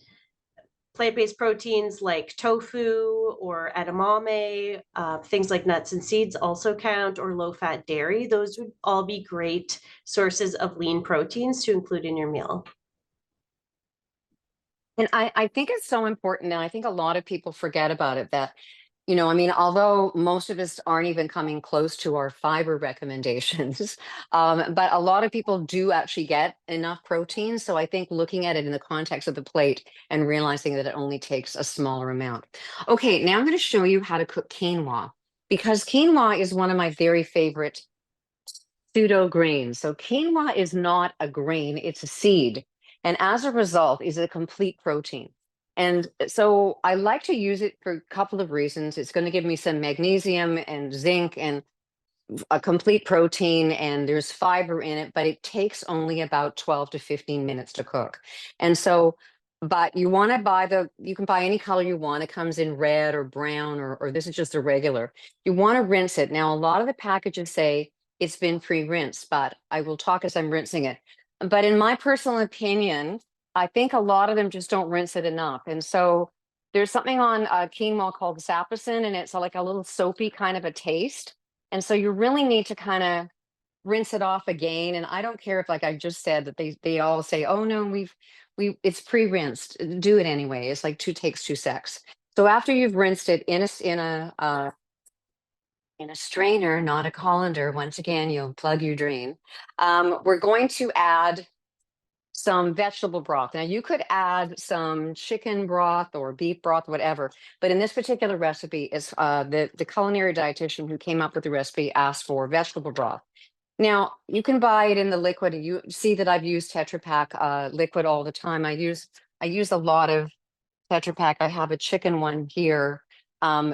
plant-based proteins like tofu or edamame, things like nuts and seeds also count, or low-fat dairy. Those would all be great sources of lean proteins to include in your meal. And I think it's so important. And I think a lot of people forget about it that, I mean, although most of us aren't even coming close to our fiber recommendations, but a lot of people do actually get enough protein. So I think looking at it in the context of the plate and realizing that it only takes a smaller amount. Okay, now I'm going to show you how to cook quinoa, because quinoa is one of my very favorite pseudo grains. So quinoa is not a grain, it's a seed. And as a result, is a complete protein. And so I like to use it for a couple of reasons. It's going to give me some magnesium and zinc and a complete protein, and there's fiber in it, but it takes only about 12 to 15 minutes to cook. And so, but you want to you can buy any color you want. It comes in red or brown, or this is just a regular. You want to rinse it. Now, a lot of the packages say it's been pre-rinsed, but I will talk as I'm rinsing it. But in my personal opinion, I think a lot of them just don't rinse it enough. And so there's something on quinoa called sapicin, and it's like a little soapy kind of a taste. And so you really need to kind of rinse it off again. And I don't care if, like I just said, that they all say, oh no, it's pre-rinsed. Do it anyway. It's like takes 2 secs. So after you've rinsed it in a strainer, not a colander, once again, you'll plug your drain. We're going to add some vegetable broth. Now you could add some chicken broth or beef broth, whatever. But in this particular recipe, is the culinary dietitian who came up with the recipe asked for vegetable broth. Now you can buy it in the liquid. You see that I've used Tetra Pak liquid all the time. I use a lot of Tetra Pak. I have a chicken one here.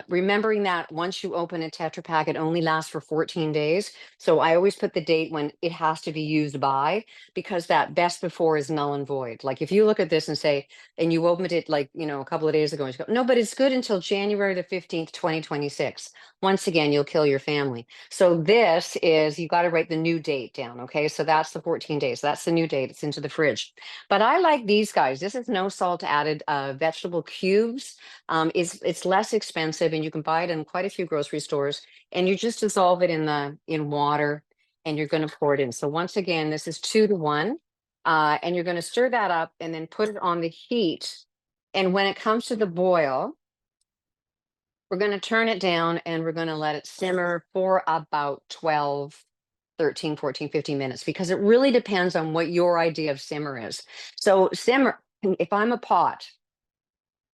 Remembering that once you open a Tetra Pak, it only lasts for 14 days. So I always put the date when it has to be used by, because that best before is null and void. Like if you look at this and say, and you opened it like, a couple of days ago, and you go, no, but it's good until January the 15th, 2026. Once again, you'll kill your family. So this is, you got to write the new date down. Okay. So that's the 14 days. That's the new date. It's into the fridge. But I like these guys. This is no salt added vegetable cubes. It's less expensive, and you can buy it in quite a few grocery stores. And you just dissolve it in water, and you're going to pour it in. So once again, this is 2 to 1, and you're going to stir that up and then put it on the heat. And when it comes to the boil, we're going to turn it down and we're going to let it simmer for about 12, 13, 14, 15 minutes, because it really depends on what your idea of simmer is. So simmer, if I'm a pot,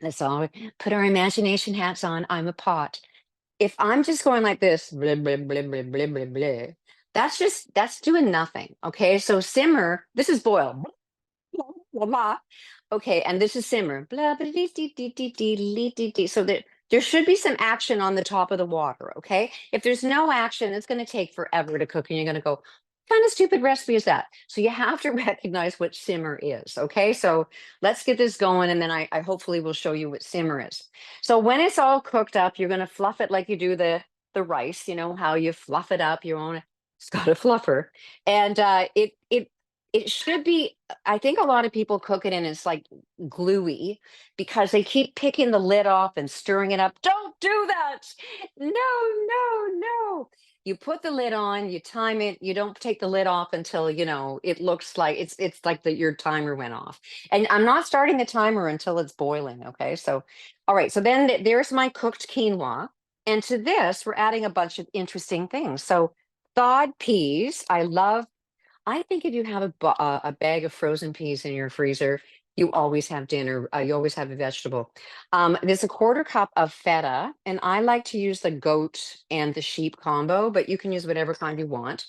let's all put our imagination hats on. I'm a pot. If I'm just going like this, blah, blah, blah, blah, blah, blah, blah, that's doing nothing. Okay. So simmer, this is boil. Blah, blah, blah. Okay. And this is simmer. Blah, blah, dee, dee, dee, dee, dee, dee, dee, dee. So that there should be some action on the top of the water. Okay. If there's no action, it's going to take forever to cook, and you're going to go, kind of stupid recipe is that? So you have to recognize what simmer is. Okay. So let's get this going, and then I hopefully will show you what simmer is. So when it's all cooked up, you're going to fluff it like you do the rice, how you fluff it up. It's got a fluffer. And it should be, I think a lot of people cook it and it's like gluey, because they keep picking the lid off and stirring it up. Don't do that. No, no, no. You put the lid on, you time it, you don't take the lid off until, it looks like it's like your timer went off. And I'm not starting the timer until it's boiling. Okay. So, all right. So then there's my cooked quinoa. And to this, we're adding a bunch of interesting things. So thawed peas, I think if you have a bag of frozen peas in your freezer, you always have dinner. You always have a vegetable. There's a 1/4 cup of feta, and I like to use the goat and the sheep combo, but you can use whatever kind you want.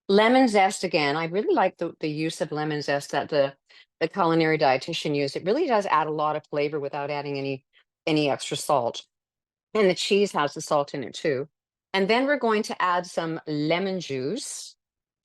Lemon zest again. I really like the use of lemon zest that the culinary dietitian used. It really does add a lot of flavor without adding any extra salt. And the cheese has the salt in it too. And then we're going to add some lemon juice,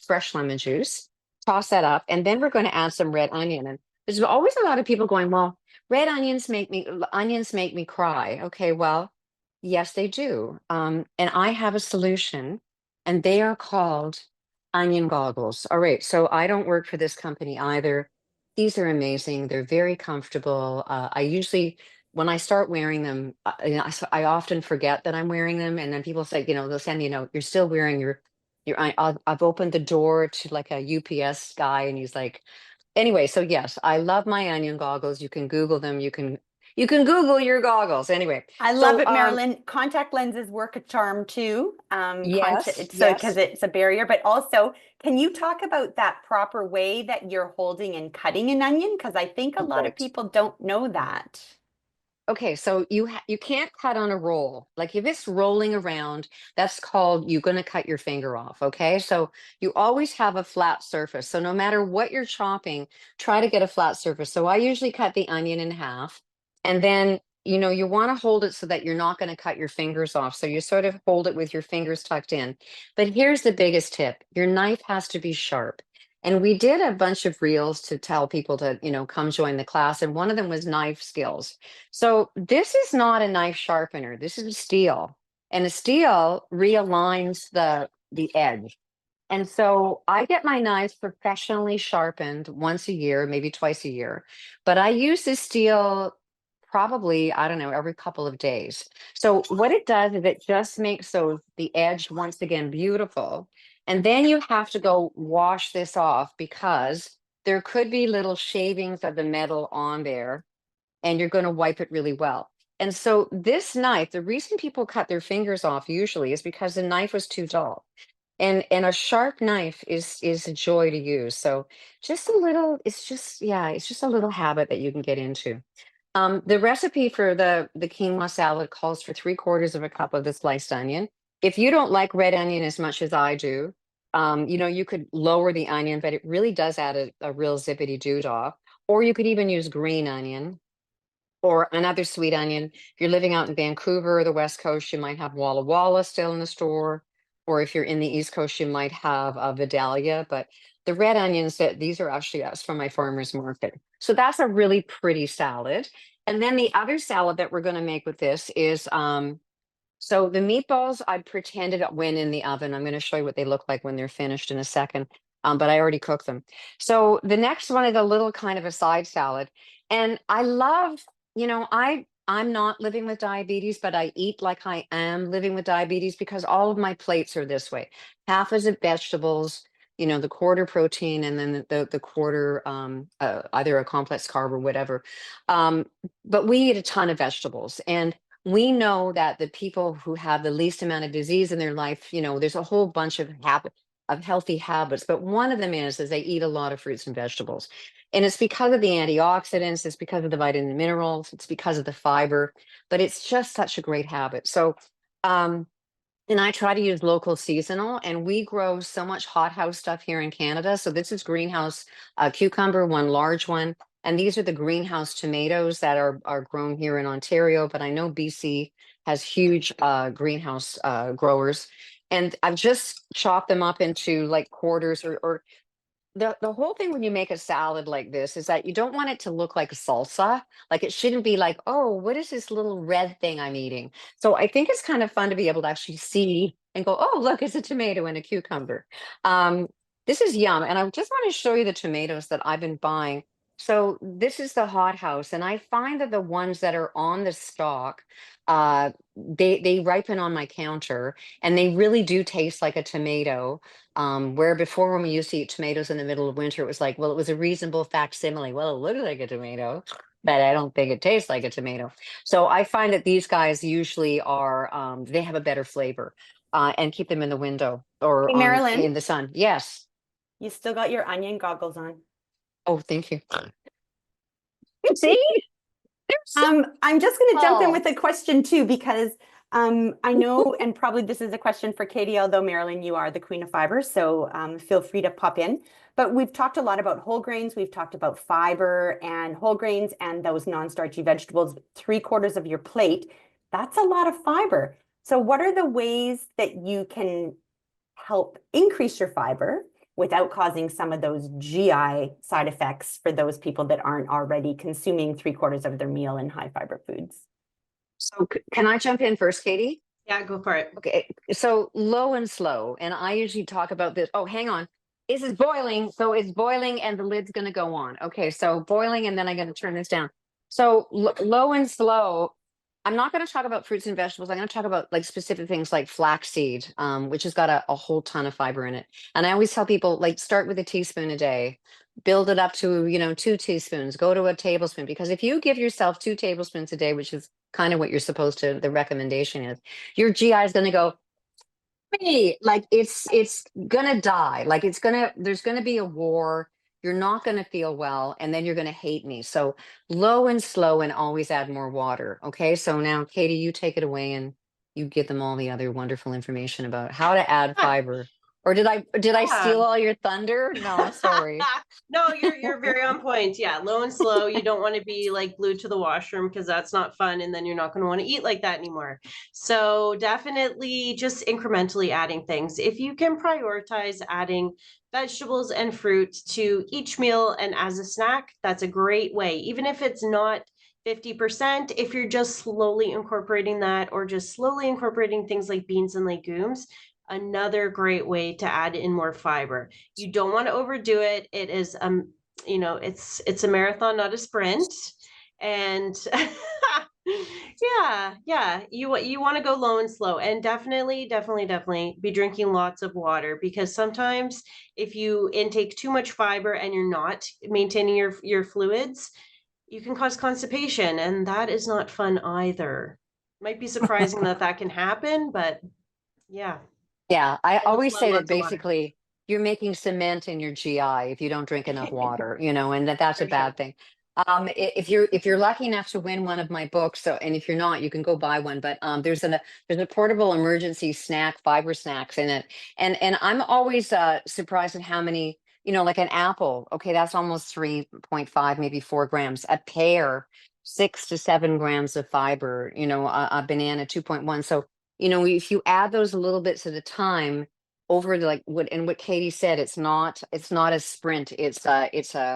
fresh lemon juice, toss that up. And then we're going to add some red onion. And there's always a lot of people going, well, onions make me cry. Okay, well, yes, they do. And I have a solution, and they are called onion goggles. All right. So I don't work for this company either. These are amazing. They're very comfortable. I usually, when I start wearing them, I often forget that I'm wearing them. And then people say, they'll send me a note, you're still wearing I've opened the door to like a UPS guy, and he's like, anyway, so yes, I love my onion goggles. You can Google them. You can Google your goggles. Anyway, I so love it, Marilyn. Contact lenses work a charm too. yes, So because it's a barrier, but also, can you talk about that proper way that you're holding and cutting an onion? Because I think a lot of right. people don't know that. Okay, so you can't cut on a roll. Like if it's rolling around, that's called, you're going to cut your finger off. Okay, so you always have a flat surface. So no matter what you're chopping, try to get a flat surface. So I usually cut the onion in half, and then you want to hold it so that you're not going to cut your fingers off. So you sort of hold it with your fingers tucked in. But here's the biggest tip: your knife has to be sharp. And we did a bunch of reels to tell people to, come join the class. And one of them was knife skills. So this is not a knife sharpener. This is a steel, and a steel realigns the edge. And so I get my knives professionally sharpened once a year, maybe twice a year. But I use this steel probably, I don't know, every couple of days. So what it does is it just makes the edge once again beautiful. And then you have to go wash this off because there could be little shavings of the metal on there, and you're going to wipe it really well. And so this knife, the reason people cut their fingers off usually is because the knife was too dull. And a sharp knife is a joy to use. So just a little, it's just, yeah, it's just a little habit that you can get into. The recipe for the quinoa salad calls for 3/4 of a cup of the sliced onion. If you don't like red onion as much as I do, you could lower the onion, but it really does add a real zippity doo-dah. Or you could even use green onion or another sweet onion. If you're living out in Vancouver or the West Coast, you might have Walla Walla still in the store. Or if you're in the East Coast, you might have a Vidalia. But the red onions, these are actually us from my farmer's market. So that's a really pretty salad. And then the other salad that we're going to make with this is so the meatballs I pretended went in the oven. I'm going to show you what they look like when they're finished in a second. But I already cooked them. So the next one is a little kind of a side salad. And I love, I'm not living with diabetes, but I eat like I am living with diabetes because all of my plates are this way. Half is of vegetables, the quarter protein, and then the quarter either a complex carb or whatever. But we eat a ton of vegetables. And we know that the people who have the least amount of disease in their life, there's a whole bunch of healthy habits, but one of them is they eat a lot of fruits and vegetables. And it's because of the antioxidants, it's because of the vitamin and minerals, it's because of the fiber, but it's just such a great habit. So and I try to use local seasonal, and we grow so much hothouse stuff here in Canada. So this is greenhouse cucumber, one large one. And these are the greenhouse tomatoes that are grown here in Ontario, but I know BC has huge greenhouse growers. And I've just chopped them up into like quarters or the whole thing when you make a salad like this is that you don't want it to look like a salsa. Like it shouldn't be like, oh, what is this little red thing I'm eating? So I think it's kind of fun to be able to actually see and go, oh, look, it's a tomato and a cucumber. This is yum. And I just want to show you the tomatoes that I've been buying. So this is the hothouse, and I find that the ones that are on the stalk, they ripen on my counter, and they really do taste like a tomato. Where before when we used to eat tomatoes in the middle of winter, it was like, well, it was a reasonable facsimile. Well, it looks like a tomato, but I don't think it tastes like a tomato. So I find that these guys usually they have a better flavor, and keep them in the window or Hey, Marilyn, in the sun. Yes. you still got your onion goggles on. Oh, thank you. See, they're so I'm just going to jump in tall. with a question too, because I know, and probably this is a question for Katie, although Marilyn, you are the queen of fiber, so feel free to pop in. But we've talked a lot about whole grains, we've talked about fiber and whole grains and those non-starchy vegetables, 3/4 of your plate. That's a lot of fiber. So what are the ways that you can help increase your fiber without causing some of those GI side effects for those people that aren't already consuming 3/4 of their meal in high fiber foods? So can I jump in first, Katie? Yeah, go for it. Okay, so low and slow, and I usually talk about this. Oh, hang on. This is boiling, so it's boiling and the lid's going to go on. Okay, so boiling, and then I'm going to turn this down. So low and slow. I'm not going to talk about fruits and vegetables. I'm going to talk about like specific things like flaxseed, which has got a whole ton of fiber in it. And I always tell people like start with a teaspoon a day, build it up to 2 teaspoons, go to a tablespoon. Because if you give yourself 2 tablespoons a day, which is kind of what you're supposed to, the recommendation is, your GI is going to go, hey, like it's gonna die. Like there's gonna be a war. You're not gonna feel well, and then you're gonna hate me. So low and slow, and always add more water. Okay. So now, Katie, you take it away and you give them all the other wonderful information about how to add fiber. Or did I Yeah. steal all your thunder? No, sorry. No, you're very on point. Yeah, low and slow. You don't want to be like glued to the washroom because that's not fun, and then you're not going to want to eat like that anymore. So definitely just incrementally adding things. If you can prioritize adding vegetables and fruit to each meal and as a snack, that's a great way. Even if it's not 50%, if you're just slowly incorporating that or just slowly incorporating things like beans and legumes, another great way to add in more fiber. You don't want to overdo it. It is you know, it's a marathon, not a sprint. And yeah, you want to go low and slow, and definitely be drinking lots of water, because sometimes if you intake too much fiber and you're not maintaining your fluids, you can cause constipation, and that is not fun either. Might be surprising that that can happen, but yeah. Yeah, I Lots always and say that lots of water. basically you're making cement in your GI if you don't drink enough water, you know, and that's a For sure. bad thing. If you're lucky enough to win one of my books, so and if you're not, you can go buy one. But there's a portable emergency snack, fiber snacks in it, and I'm always surprised at how many, you know, like an apple. Okay, that's almost 3.5, maybe 4 grams. A pear, 6 to 7 grams of fiber. You know, a banana, 2.1. So you know, if you add those little bits at a time over like what Katie said, it's not a sprint. It's a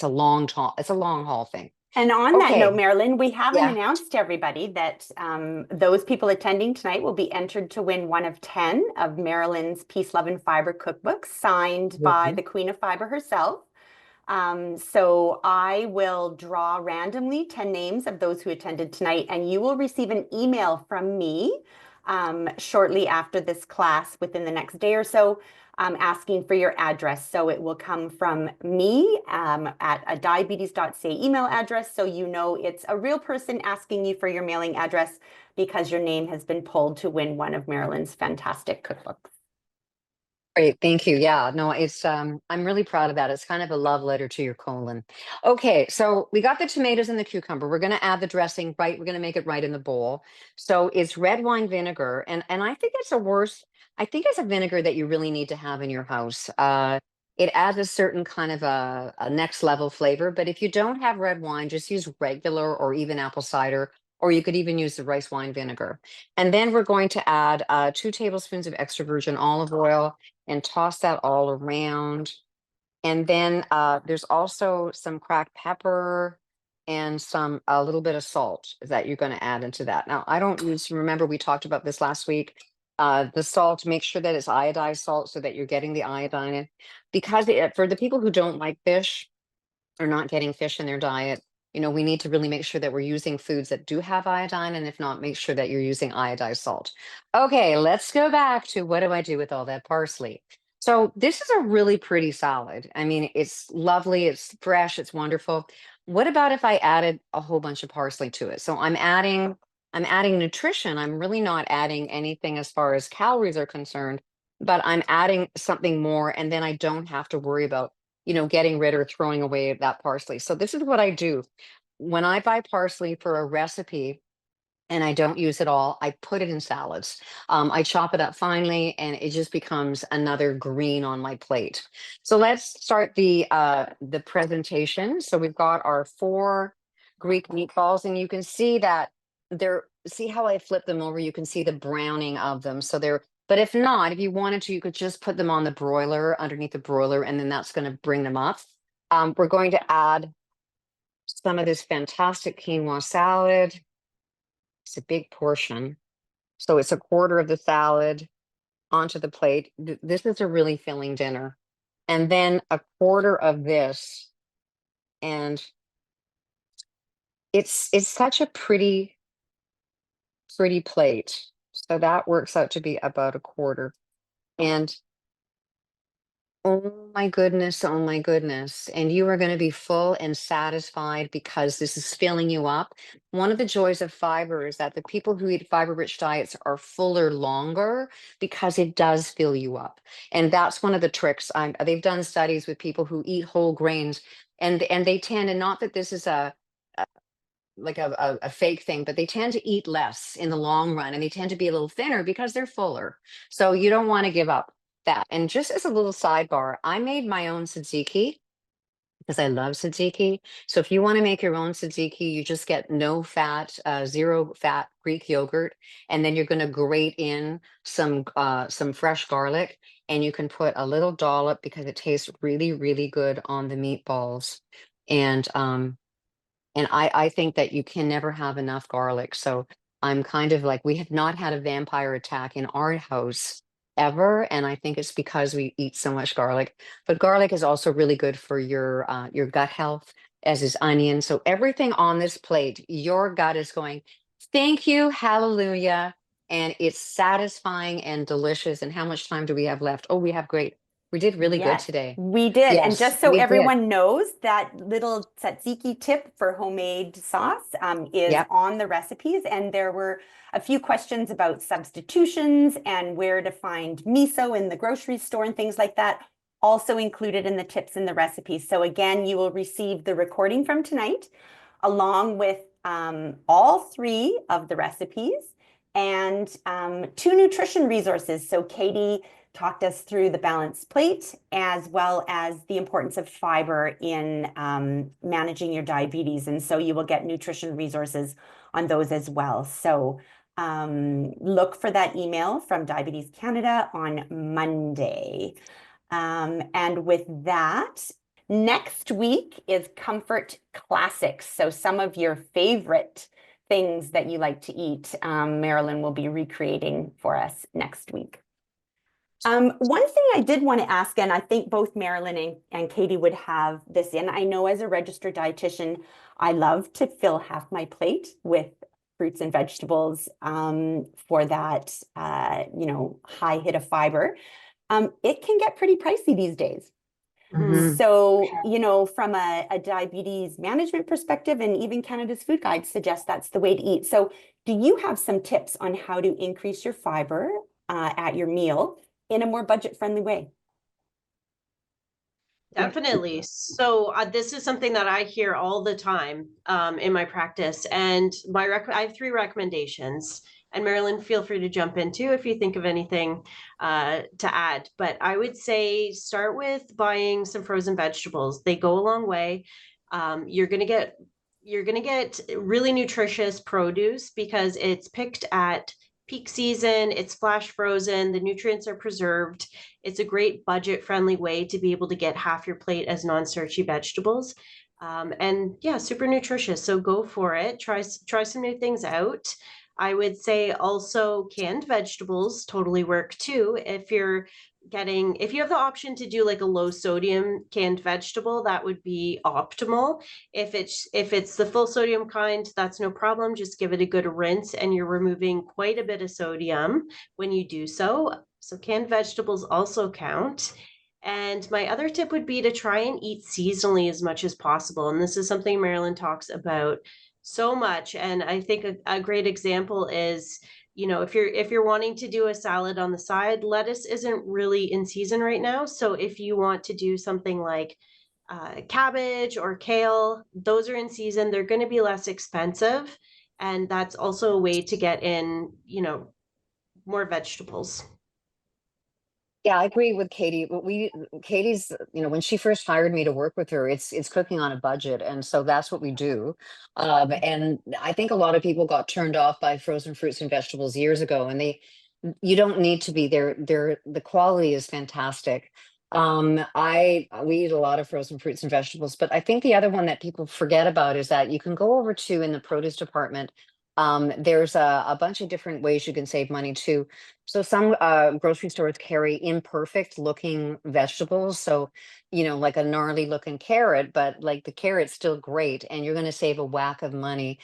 long haul. It's a long haul thing. And on that note, Okay. Marilyn, we haven't Yeah. announced to everybody that those people attending tonight will be entered to win one of 10 of Marilyn's Peace, Love, and Fiber cookbooks signed by Mhm. the Queen of Fiber herself. So I will draw randomly 10 names of those who attended tonight, and you will receive an email from me shortly after this class within the next day or so, asking for your address. So it will come from me at a diabetes.ca email address. So you know it's a real person asking you for your mailing address, because your name has been pulled to win one of Marilyn's fantastic cookbooks. Great, thank you. Yeah, no, I'm really proud of that. It's kind of a love letter to your colon. Okay, so we got the tomatoes and the cucumber. We're going to add the dressing, right? We're going to make it right in the bowl. So it's red wine vinegar, and I think I think it's a vinegar that you really need to have in your house. It adds a certain kind of a next level flavor, but if you don't have red wine, just use regular or even apple cider, or you could even use the rice wine vinegar. And then we're going to add 2 tablespoons of extra virgin olive oil and toss that all around. And then there's also some cracked pepper and a little bit of salt that you're going to add into that. Now, I don't use, remember we talked about this last week. The salt, make sure that it's iodized salt so that you're getting the iodine in. Because for the people who don't like fish or not getting fish in their diet, you know, we need to really make sure that we're using foods that do have iodine. And if not, make sure that you're using iodized salt. Okay, let's go back to what do I do with all that parsley? So this is a really pretty salad. I mean, it's lovely, it's fresh, it's wonderful. What about if I added a whole bunch of parsley to it? So I'm adding nutrition. I'm really not adding anything as far as calories are concerned, but I'm adding something more, and then I don't have to worry about, you know, getting rid or throwing away that parsley. So this is what I do. When I buy parsley for a recipe, and I don't use it all, I put it in salads. I chop it up finely, and it just becomes another green on my plate. So let's start the presentation. So we've got our 4 Greek meatballs, and you can see that see how I flip them over? You can see the browning of them. So but if not, if you wanted to, you could just put them on the broiler, underneath the broiler, and then that's going to bring them up. We're going to add some of this fantastic quinoa salad. It's a big portion. So it's a quarter of the salad onto the plate. This is a really filling dinner. And then a quarter of this. And it's such a pretty plate. So that works out to be about a quarter. And oh my goodness, oh my goodness. And you are going to be full and satisfied because this is filling you up. One of the joys of fiber is that the people who eat fiber-rich diets are fuller longer because it does fill you up. And that's one of the tricks. They've done studies with people who eat whole grains, and they tend, and not that this is like a fake thing, but they tend to eat less in the long run, and they tend to be a little thinner because they're fuller. So you don't want to give up that. And just as a little sidebar, I made my own tzatziki because I love tzatziki. So if you want to make your own tzatziki, you just get no fat, 0 fat Greek yogurt, and then you're going to grate in some fresh garlic, and you can put a little dollop because it tastes really, really good on the meatballs. And I think that you can never have enough garlic. So I'm kind of like, we have not had a vampire attack in our house ever. And I think it's because we eat so much garlic. But garlic is also really good for your gut health, as is onion. So everything on this plate, your gut is going, thank you, hallelujah. And it's satisfying and delicious. And how much time do we have left? Oh, we have great. We did really good Yes, today. we did. And Yes, just so we did. everyone knows, that little tzatziki tip for homemade sauce is Yep. on the recipes. And there were a few questions about substitutions and where to find miso in the grocery store and things like that, also included in the tips in the recipes. So again, you will receive the recording from tonight, along with all 3 of the recipes and 2 nutrition resources. So Katie talked us through the balanced plate, as well as the importance of fiber in managing your diabetes. And so you will get nutrition resources on those as well. So look for that email from Diabetes Canada on Monday. And with that, next week is Comfort Classics. So some of your favorite things that you like to eat, Marilyn will be recreating for us next week. One thing I did want to ask, and I think both Marilyn and Katie would have this in, I know as a registered dietitian, I love to fill half my plate with fruits and vegetables for that, high hit of fiber. It can get pretty pricey these days. Mhm. So, from a diabetes management perspective, and even Canada's food guide suggests that's the way to eat. So do you have some tips on how to increase your fiber at your meal in a more budget-friendly way? Definitely. So this is something that I hear all the time in my practice, and I have 3 recommendations. And Marilyn, feel free to jump in too if you think of anything to add. But I would say start with buying some frozen vegetables. They go a long way. You're gonna get really nutritious produce because it's picked at peak season. It's flash frozen. The nutrients are preserved. It's a great budget friendly way to be able to get half your plate as non-starchy vegetables. And yeah, super nutritious. So go for it. Try some new things out. I would say also canned vegetables totally work too. If you have the option to do like a low sodium canned vegetable, that would be optimal. If it's the full sodium kind, that's no problem. Just give it a good rinse, and you're removing quite a bit of sodium when you do so. So canned vegetables also count. And my other tip would be to try and eat seasonally as much as possible. And this is something Marilyn talks about so much. And I think a great example is, if you're wanting to do a salad on the side, lettuce isn't really in season right now. So if you want to do something like cabbage or kale, those are in season. They're going to be less expensive. And that's also a way to get in, more vegetables. Yeah, I agree with Katie. But Katie's, when she first hired me to work with her, it's cooking on a budget, and so that's what we do. And I think a lot of people got turned off by frozen fruits and vegetables years ago, and you don't need to be there. The quality is fantastic. We eat a lot of frozen fruits and vegetables, but I think the other one that people forget about is that you can go over to in the produce department. There's a bunch of different ways you can save money too. So some grocery stores carry imperfect looking vegetables. So, like a gnarly looking carrot, but like the carrot's still great and you're going to save a whack of money.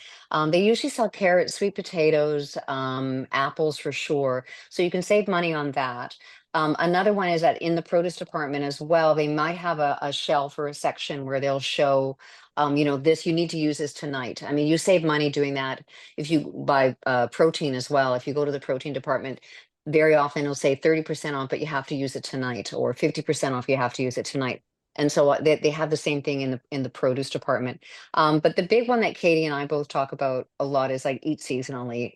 They usually sell carrots, sweet potatoes, apples for sure. So you can save money on that. Another one is that in the produce department as well, they might have a shelf or a section where they'll show, this, you need to use this tonight. I mean, you save money doing that if you buy protein as well. If you go to the protein department, very often it'll say 30% off, but you have to use it tonight, or 50% off, you have to use it tonight. And so they have the same thing in the produce department. But the big one that Katie and I both talk about a lot is like eat seasonally,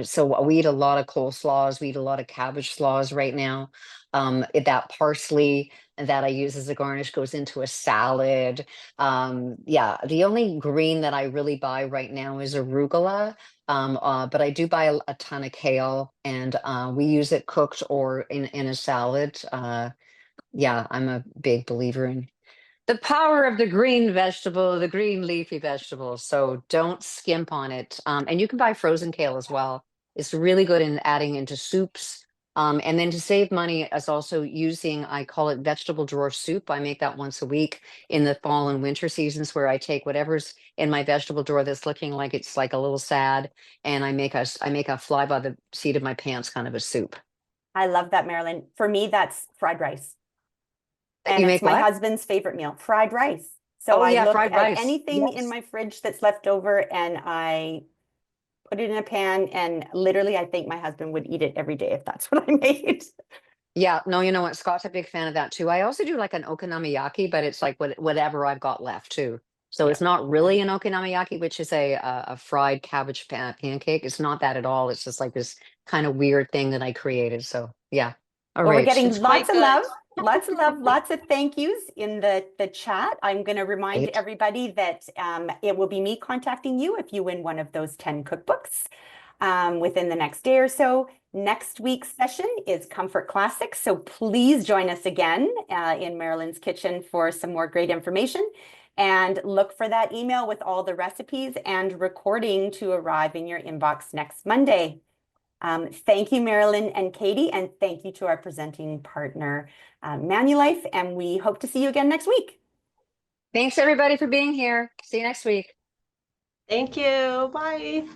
so we eat a lot of coleslaws, we eat a lot of cabbage slaws right now. That parsley that I use as a garnish goes into a salad. Yeah, the only green that I really buy right now is arugula. But I do buy a ton of kale, and we use it cooked or in a salad. Yeah, I'm a big believer in the power of the green vegetable, the green leafy vegetables. So don't skimp on it. And you can buy frozen kale as well. It's really good in adding into soups. And then to save money is also using, I call it vegetable drawer soup. I make that once a week in the fall and winter seasons, where I take whatever's in my vegetable drawer that's looking like it's like a little sad, and I make a fly by the seat of my pants kind of a soup. I love that, Marilyn. For me, that's fried rice. And You it's make my what? husband's favorite meal, fried rice. So Oh I yeah, look fried at rice. anything in Yes. my fridge that's left over and I put it in a pan, and literally I think my husband would eat it every day if that's what I made. Yeah, no, you know what? Scott's a big fan of that too. I also do like an okonomiyaki, but it's like whatever I've got left too. So Yeah. it's not really an okonomiyaki, which is a fried cabbage pancake. It's not that at all. It's just like this kind of weird thing that I created. So yeah. All Well, we're right. getting It's quite good. lots of love, lots of thank yous in the chat. I'm going to remind Right. everybody that it will be me contacting you if you win one of those 10 cookbooks within the next day or so. Next week's session is Comfort Classics, so please join us again in Marilyn's kitchen for some more great information. And look for that email with all the recipes and recording to arrive in your inbox next Monday. Thank you, Marilyn and Katie, and thank you to our presenting partner, Manulife, and we hope to see you again next week. Thanks everybody for being here. See you next week. Thank you. Bye.